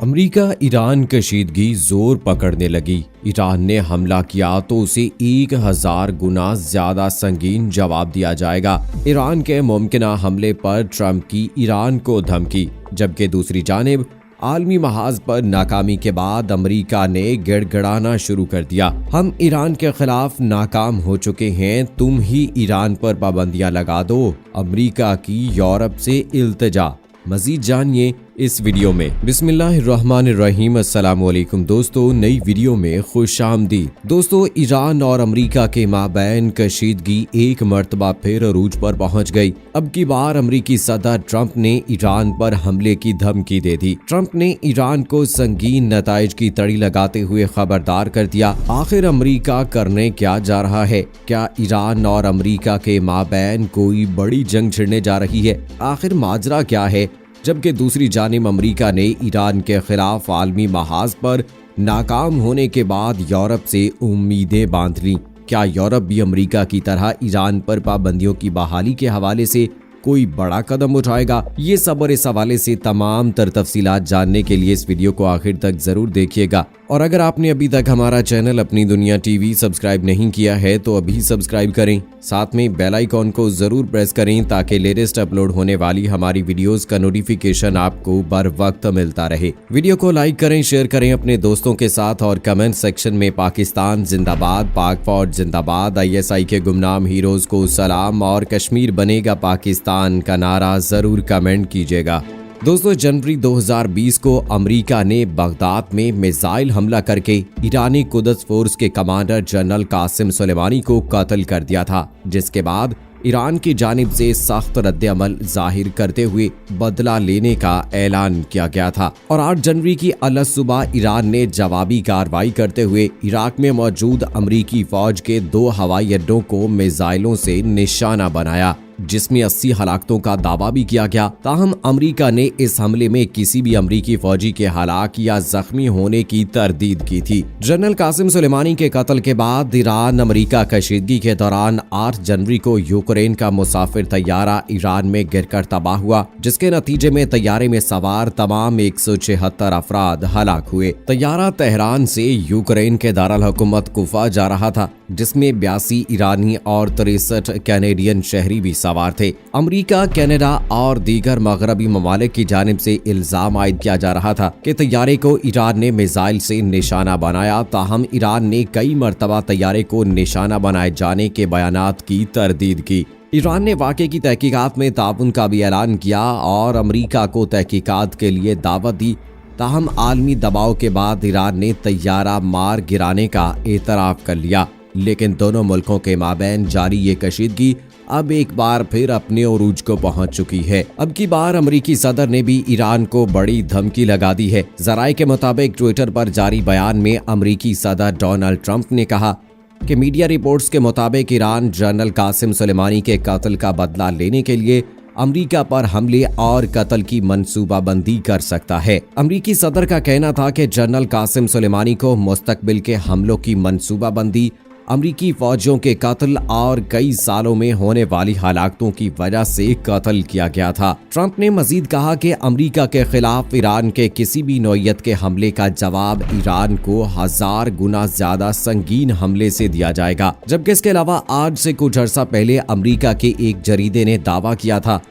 America Iran कशीदगी जोर पकड़ने लगी। ईरान ने हमला किया तो उसे 1000 गुना ज्यादा संगीन जवाब दिया जाएगा। ईरान के मुमकिना हमले पर ट्रंप की ईरान को धमकी, जबकि दूसरी जानिब आलमी महाज पर नाकामी के बाद अमेरिका ने गिड़गिड़ाना शुरू कर दिया। हम ईरान के खिलाफ नाकाम हो चुके हैं, तुम ही ईरान पर पाबंदियां लगा दो। अमेरिका की यूरोप से इल्तिजा। मजीद जानिए इस वीडियो में। बिस्मिल्लाहिर्रहमानिर्रहीम। अस्सलामुअलैकुम दोस्तों, नई वीडियो में खुशामदीद। दोस्तों, ईरान और अमेरिका के माबैन कशीदगी एक मर्तबा फिर अरूज पर पहुंच गई। अब की बार अमेरिकी सदर ट्रंप ने ईरान पर हमले की धमकी दे दी। ट्रंप ने ईरान को संगीन नताइज की तड़ी लगाते हुए खबरदार कर दिया। आखिर अमेरिका करने क्या जा रहा है? क्या ईरान और अमेरिका के माबैन कोई बड़ी जंग छिड़ने जा रही है? आखिर माजरा क्या है? जबकि दूसरी जानिब अमेरिका ने ईरान के खिलाफ आलमी महाज पर नाकाम होने के बाद यूरोप से उम्मीदें बांध लीं। क्या यूरोप भी अमेरिका की तरह ईरान पर पाबंदियों की बहाली के हवाले से कोई बड़ा कदम उठाएगा? ये सब और इस हवाले से तमाम तर तफसीलात जानने के लिए इस वीडियो को आखिर तक जरूर देखिएगा। और अगर आपने अभी तक हमारा चैनल अपनी दुनिया टीवी सब्सक्राइब नहीं किया है तो अभी सब्सक्राइब करें, साथ में बेल आइकॉन को जरूर प्रेस करें ताकि लेटेस्ट अपलोड होने वाली हमारी वीडियोस का नोटिफिकेशन आपको बर वक्त मिलता रहे। वीडियो को लाइक करें, शेयर करें अपने दोस्तों के साथ और कमेंट सेक्शन में पाकिस्तान जिंदाबाद, पाक फौज जिंदाबाद, ISI के गुमनाम हीरोज को सलाम और कश्मीर बनेगा पाकिस्तान का नारा जरूर कमेंट कीजिएगा। दोस्तों, जनवरी 2020 को अमेरिका ने बगदाद में मिसाइल हमला करके ईरानी कुद्स फोर्स के कमांडर जनरल कासिम सुलेमानी को कत्ल कर दिया था, जिसके बाद ईरान की जानिब से सख्त रद्द-ए-अमल जाहिर करते हुए बदला लेने का ऐलान किया गया था। और 8 जनवरी की अलग सुबह ईरान ने जवाबी कार्रवाई करते हुए इराक में मौजूद अमेरिकी फौज के 2 हवाई अड्डों को मिसाइलों से निशाना बनाया, जिसमें 80 हलाकतों का दावा भी किया गया। ताहम अमेरिका ने इस हमले में किसी भी अमेरिकी फौजी के हलाक या जख्मी होने की तरदीद की थी। जनरल कासिम सुलेमानी के कत्ल के बाद ईरान अमेरिका कशीदगी के दौरान 8 जनवरी को यूक्रेन का मुसाफिर तैयारा ईरान में गिरकर तबाह हुआ, जिसके नतीजे में तैयारे में सवार तमाम 176 अफराद हलाक हुए। तैयारा तेहरान से यूक्रेन के दारुल हुकूमत कुफा जा रहा था, जिसमें 82 ईरानी और 63 कैनेडियन शहरी भी सवार थे। अमेरिका, कनाडा और दीगर मगरबी ममालिक की जानिब से इल्जाम आयद किया जा रहा था कि तैयारे को ईरान ने मिसाइल से निशाना बनाया। ताहम ईरान ने कई मरतबा तैयारे को निशाना बनाए जाने के बयानात की तरदीद की। ईरान ने वाक़े की तहकीकात में ताउन का भी ऐलान किया और अमेरिका को तहकीकात के लिए दावत दी। ताहम आलमी दबाव के बाद ईरान ने तैयारा मार गिराने का एतराफ़ कर लिया, लेकिन दोनों मुल्कों के माबैन जारी ये कशीदगी अब एक बार फिर अपने उरूज को पहुंच चुकी है। अब की बार अमेरिकी सदर ने भी ईरान को बड़ी धमकी लगा दी है। ज़राए के मुताबिक ट्विटर पर जारी बयान में अमेरिकी सदर डोनाल्ड ट्रंप ने कहा कि मीडिया रिपोर्ट्स के मुताबिक ईरान जनरल कासिम सुलेमानी के कत्ल का बदला लेने के लिए अमेरिका पर हमले और कत्ल की मंसूबाबंदी कर सकता है। अमेरिकी सदर का कहना था कि जनरल कासिम सुलेमानी को मुस्तकबिल के हमलों की मंसूबाबंदी, अमेरिकी फौजियों के कत्ल और कई सालों में होने वाली हलाकतों की वजह से कत्ल किया गया था। ट्रंप ने मजीद कहा कि अमेरिका के खिलाफ ईरान के किसी भी नौयत के हमले का जवाब ईरान को 1000 गुना ज्यादा संगीन हमले से दिया जाएगा। जबकि इसके अलावा आज से कुछ अर्सा पहले अमेरिका के एक जरीदे ने दावा किया था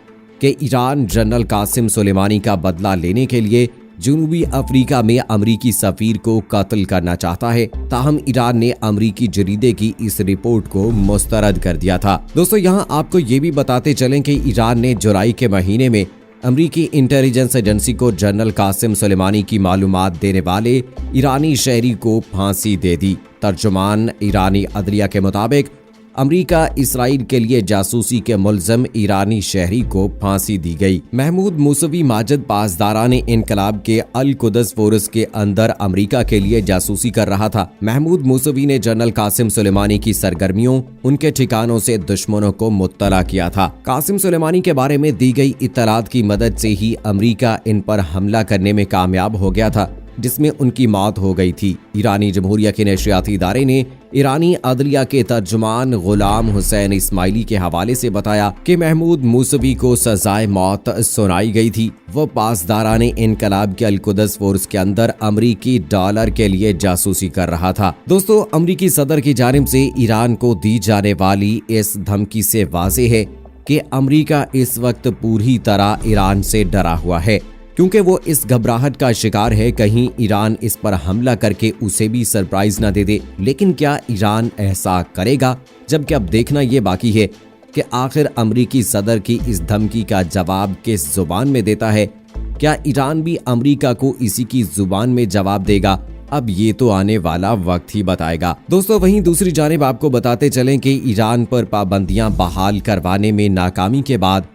कि ईरान जनरल कासिम सुलेमानी का बदला लेने के लिए जनूबी अफ्रीका में अमेरिकी सफीर को कत्ल करना चाहता है। ताहम ईरान ने अमेरिकी जरीदे की इस रिपोर्ट को मुस्तरद कर दिया था। दोस्तों, यहाँ आपको ये भी बताते चलें कि ईरान ने जुलाई के महीने में अमेरिकी इंटेलिजेंस एजेंसी को जनरल कासिम सुलेमानी की मालूमात देने वाले ईरानी शहरी को फांसी दे दी। तर्जुमान ईरानी अदलिया के मुताबिक अमेरिका इसराइल के लिए जासूसी के मुल्ज़िम ईरानी शहरी को फांसी दी गई। महमूद मूसवी माजिद पासदारान इनकलाब के अल कुद्स फोर्स के अंदर अमेरिका के लिए जासूसी कर रहा था। महमूद मूसवी ने जनरल कासिम सुलेमानी की सरगर्मियों, उनके ठिकानों से दुश्मनों को मुत्तला किया था। कासिम सुलेमानी के बारे में दी गई इत्तलात की मदद से ही अमेरिका इन पर हमला करने में कामयाब हो गया था। जिसमें उनकी मौत हो गई थी। ईरानी जमहूरिया के नशरियाती इदारे ने ईरानी अदलिया के तर्जुमान गुलाम हुसैन इस्माइली के हवाले से बताया कि महमूद मूसवी को सजाए मौत सुनाई गई थी। वो पासदाराने इनकलाब के अल-कुद्स फोर्स के अंदर अमरीकी डॉलर के लिए जासूसी कर रहा था। दोस्तों, अमरीकी सदर की जानिब से ईरान को दी जाने वाली इस धमकी से वाज़ेह है कि अमरीका इस वक्त पूरी तरह ईरान से डरा हुआ है, क्योंकि वो इस घबराहट का शिकार है कहीं ईरान इस पर हमला करके उसे भी सरप्राइज न दे दे। लेकिन क्या ईरान ऐसा करेगा? जबकि अब देखना ये बाकी है कि आखिर अमरीकी सदर की इस धमकी का जवाब किस जुबान में देता है। क्या ईरान भी अमरीका को इसी की जुबान में जवाब देगा? अब ये तो आने वाला वक्त ही बताएगा। दोस्तों, वहीं दूसरी जानिब आपको बताते चलें कि ईरान पर पाबंदियां बहाल करवाने में नाकामी के बाद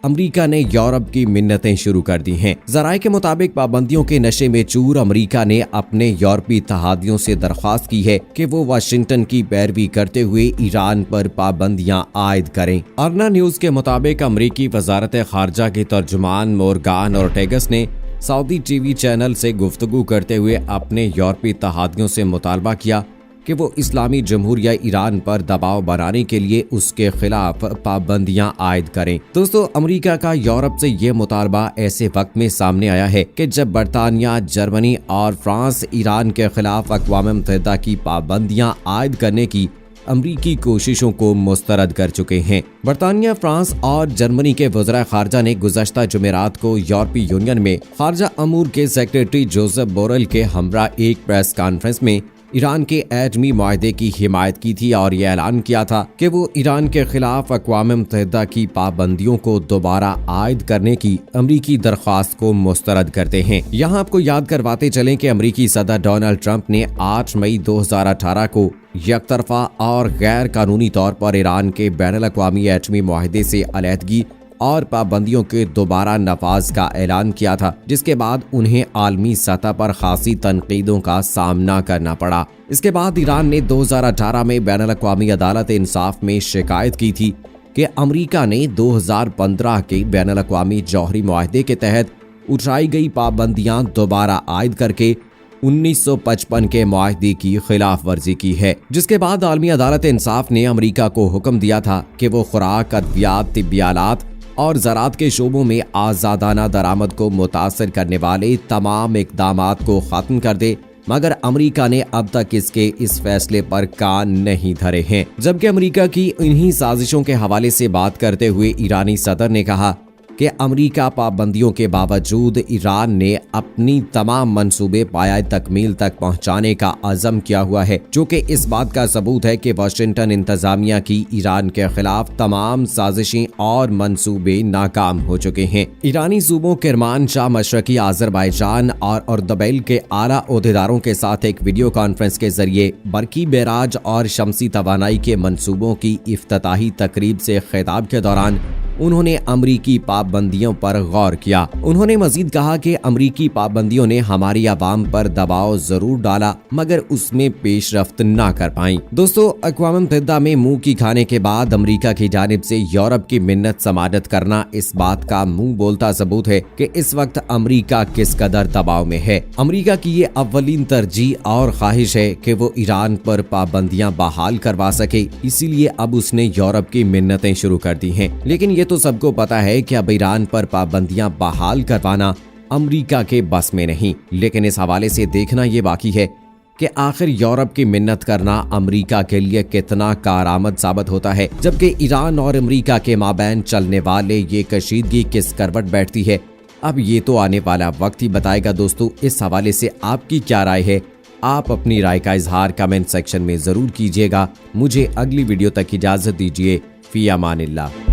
अमरीका ने यूरोप की मिन्नतें शुरू कर दी हैं। ज़राए के मुताबिक पाबंदियों के नशे में चूर अमरीका ने अपने यूरोपीय इत्तेहादियों से दरख्वास्त की है कि वो वाशिंगटन की पैरवी करते हुए ईरान पर पाबंदियां आयद करें। अर्ना न्यूज के मुताबिक अमरीकी वजारत खारजा के तर्जुमान मोर्गान ओर्टेगस ने सऊदी टीवी चैनल से गुफ्तगू करते हुए अपने यूरोपीय इत्तेहादियों से मुतालबा किया कि वो इस्लामी जमहूरिया ईरान पर दबाव बनाने के लिए उसके खिलाफ पाबंदियां आयद करें। दोस्तों, अमेरिका का यूरोप से ये मुतालबा ऐसे वक्त में सामने आया है कि जब बरतानिया, जर्मनी और फ्रांस ईरान के खिलाफ अक़वाम मुत्तहिदा की पाबंदियां आयद करने की अमरीकी कोशिशों को मुस्तरद कर चुके हैं। बरतानिया, फ्रांस और जर्मनी के वज़रा खारजा ने गुज़श्ता जुमेरात को यूरोपीय यूनियन में खारजा अमूर के सेक्रेटरी जोसेफ बोरेल के हमरा एक प्रेस कॉन्फ्रेंस में ईरान के एटमी मुआहदे की हिमायत की थी और ये ऐलान किया था कि वो ईरान के खिलाफ अक़वाम मुत्तहिदा की पाबंदियों को दोबारा आयद करने की अमरीकी दरख्वास्त को मुस्तरद करते हैं। यहाँ आपको याद करवाते चलें कि अमरीकी सदर डोनाल्ड ट्रंप ने 8 मई 2018 को यकतरफा और गैर कानूनी तौर पर ईरान के बैनुल-अक़वामी एटमी मुआहदे से अलहदगी और पाबंदियों के दोबारा नफाज का ऐलान किया था, जिसके बाद उन्हें आलमी सतह पर खासी तनकीदों का सामना करना पड़ा। इसके बाद ईरान ने 2018 में बैनुल-अक़वामी अदालत इंसाफ में शिकायत की थी कि अमरीका ने 2015 के बैनुल-अक़वामी जौहरी मुआहदे के तहत उठाई गई पाबंदियां दोबारा आयद करके 1955 के मुआहदे की खिलाफ वर्जी की है, जिसके बाद आलमी अदालत इंसाफ ने अमरीका को हुक्म दिया था कि वो खुराक, अद्वियात, तिब्बी आलात और ज़राअत के शोबों में आज़ादाना दरामद को मुतासर करने वाले तमाम इक़दामात को ख़त्म कर दे, मगर अमरीका ने अब तक इसके इस फैसले पर कान नहीं धरे हैं। जबकि अमरीका की इन्हीं साजिशों के हवाले से बात करते हुए ईरानी सदर ने कहा कि अमरीका पाबंदियों के बावजूद ईरान ने अपनी तमाम मंसूबे पाया तकमील तक पहुंचाने का अज़म किया हुआ है, जो कि इस बात का सबूत है कि वाशिंगटन इंतजामिया की ईरान के खिलाफ तमाम साजिशें और मंसूबे नाकाम हो चुके हैं। ईरानी सूबों किरमान शाह, मशरकी आज़रबाईजान और अर्दबैल के आला ओहदेदारों के साथ एक वीडियो कॉन्फ्रेंस के जरिए बरकी बैराज और शमसी तवानाई के मंसूबों की इफ्तिताही तकरीब से खिताब के दौरान उन्होंने अमरीकी पाबंदियों पर गौर किया। उन्होंने मजीद कहा कि अमरीकी पाबंदियों ने हमारी आवाम पर दबाव जरूर डाला, मगर उसमें पेशरफ्त ना कर पाई। दोस्तों, अक़वाम मुत्तहिदा में मुंह की खाने के बाद अमरीका की जानिब से यूरोप की मिन्नत समाजत करना इस बात का मुंह बोलता सबूत है कि इस वक्त अमरीका किस कदर दबाव में है। अमरीका की ये अव्वलीन तरजीह और ख्वाहिश है कि वो ईरान पर पाबंदियां बहाल करवा सके, इसीलिए अब उसने यूरोप की मिन्नतें शुरू कर दी हैं। लेकिन ये तो सबको पता है कि अब ईरान पर पाबंदियां बहाल करवाना अमरीका के बस में नहीं। लेकिन इस हवाले से देखना ये बाकी है कि आखिर यूरोप की मिन्नत करना अमरीका के लिए कितना कारआमद साबित होता है, जबकि ईरान और अमरीका के माबैन चलने वाले ये कशीदगी किस करवट बैठती है। अब ये तो आने वाला वक्त ही बताएगा। दोस्तों, इस हवाले से आपकी क्या राय है? आप अपनी राय का इजहार कमेंट सेक्शन में जरूर कीजिएगा। मुझे अगली वीडियो तक इजाजत दीजिए। फी अमानिल्लाह।